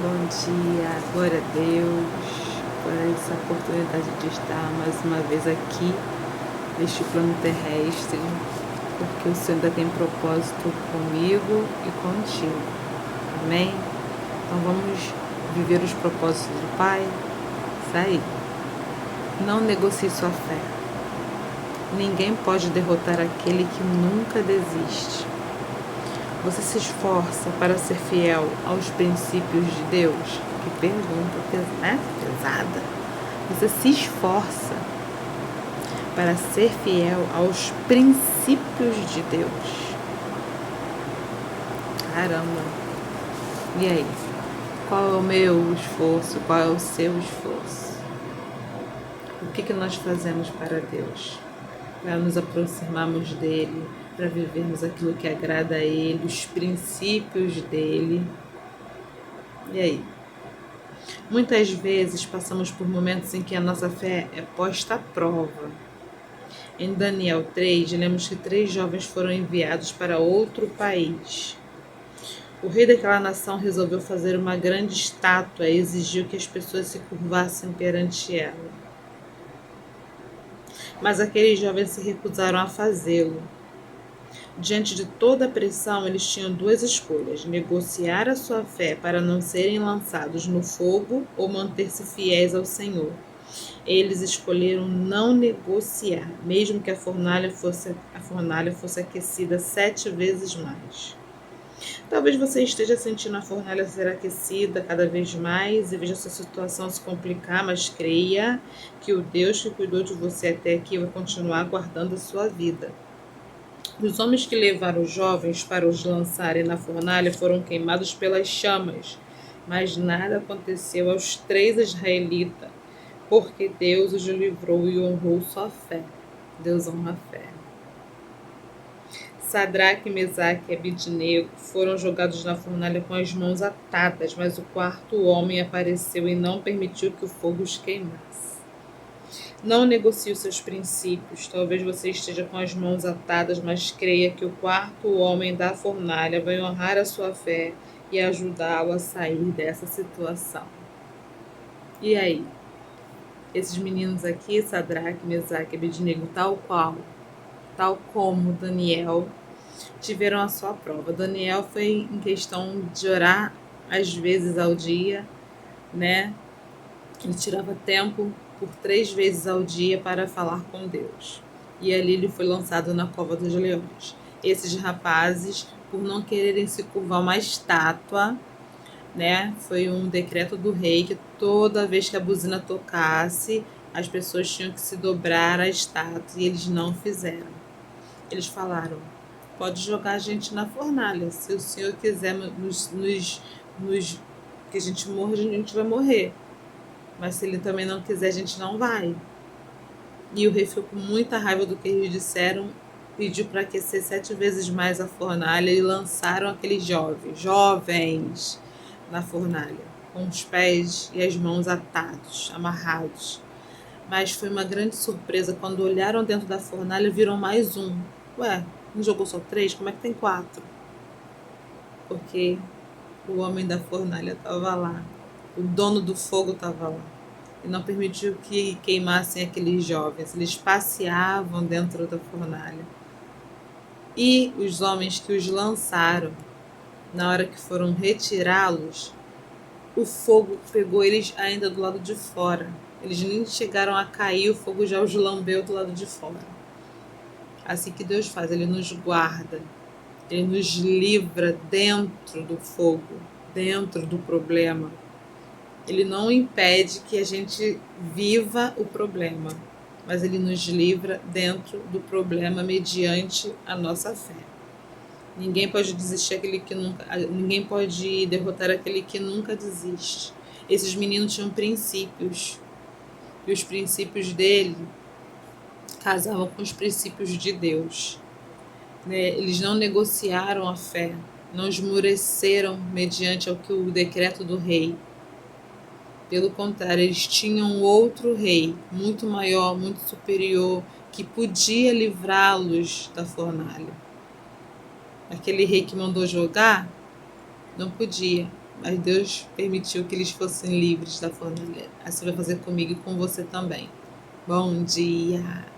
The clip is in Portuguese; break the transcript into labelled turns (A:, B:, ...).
A: bom dia, glória a Deus por essa oportunidade de estar mais uma vez aqui neste plano terrestre, porque o Senhor ainda tem propósito comigo e contigo, amém? Então vamos viver os propósitos do Pai? Isso aí. Não negocie sua fé. Ninguém pode derrotar aquele que nunca desiste. Você se esforça para ser fiel aos princípios de Deus? Que pergunta, né? Pesada. Você se esforça para ser fiel aos princípios de Deus? Caramba! E aí? Qual é o meu esforço? Qual é o seu esforço? O que nós fazemos para Deus? Para nos aproximarmos dEle, para vivermos aquilo que agrada a Ele, os princípios dEle. E aí? Muitas vezes passamos por momentos em que a nossa fé é posta à prova. Em Daniel 3, lemos que 3 jovens foram enviados para outro país. O rei daquela nação resolveu fazer uma grande estátua e exigiu que as pessoas se curvassem perante ela. Mas aqueles jovens se recusaram a fazê-lo. Diante de toda a pressão, eles tinham 2 escolhas: negociar a sua fé para não serem lançados no fogo ou manter-se fiéis ao Senhor. Eles escolheram não negociar, mesmo que a fornalha fosse aquecida 7 vezes mais. Talvez você esteja sentindo a fornalha ser aquecida cada vez mais e veja sua situação se complicar, mas creia que o Deus que cuidou de você até aqui vai continuar guardando a sua vida. Os homens que levaram os jovens para os lançarem na fornalha foram queimados pelas chamas, mas nada aconteceu aos 3 israelitas, porque Deus os livrou e honrou sua fé. Deus honra a fé. Sadraque, Mesaque e Abidnego foram jogados na fornalha com as mãos atadas, mas o 4º homem apareceu e não permitiu que o fogo os queimasse. Não negocie os seus princípios. Talvez você esteja com as mãos atadas, mas creia que o 4º homem da fornalha vai honrar a sua fé e ajudá-lo a sair dessa situação. E aí? Esses meninos aqui, Sadraque, Mesaque e Abidnego, tal como Daniel, tiveram a sua prova. Daniel foi em questão de orar às vezes ao dia, né? Ele tirava tempo por 3 vezes ao dia para falar com Deus. E ali ele foi lançado na cova dos leões. Esses rapazes, por não quererem se curvar uma estátua, né? Foi um decreto do rei que toda vez que a buzina tocasse, as pessoas tinham que se dobrar à estátua, e eles não fizeram. Eles falaram: pode jogar a gente na fornalha, se o Senhor quiser que a gente morra, a gente vai morrer. Mas se ele também não quiser, a gente não vai. E o rei ficou com muita raiva do que eles disseram, pediu para aquecer 7 vezes mais a fornalha e lançaram aqueles jovens na fornalha, com os pés e as mãos atados, amarrados. Mas foi uma grande surpresa quando olharam dentro da fornalha e viram mais um. Ué, não jogou só 3? Como é que tem 4? Porque o homem da fornalha estava lá. O dono do fogo estava lá. E não permitiu que queimassem aqueles jovens. Eles passeavam dentro da fornalha. E os homens que os lançaram, na hora que foram retirá-los, o fogo pegou eles ainda do lado de fora. Eles nem chegaram a cair, o fogo já os lambeu do lado de fora. Assim que Deus faz, Ele nos guarda, Ele nos livra dentro do fogo, dentro do problema. Ele não impede que a gente viva o problema, mas Ele nos livra dentro do problema mediante a nossa fé. Ninguém pode ninguém pode derrotar aquele que nunca desiste. Esses meninos tinham princípios, e os princípios dele casavam com os princípios de Deus. Eles não negociaram a fé, não esmoreceram mediante o decreto do rei. Pelo contrário, eles tinham outro rei, muito maior, muito superior, que podia livrá-los da fornalha. Aquele rei que mandou jogar, não podia. mas Deus permitiu que eles fossem livres da fornalha. Assim vai fazer comigo e com você também. Bom dia!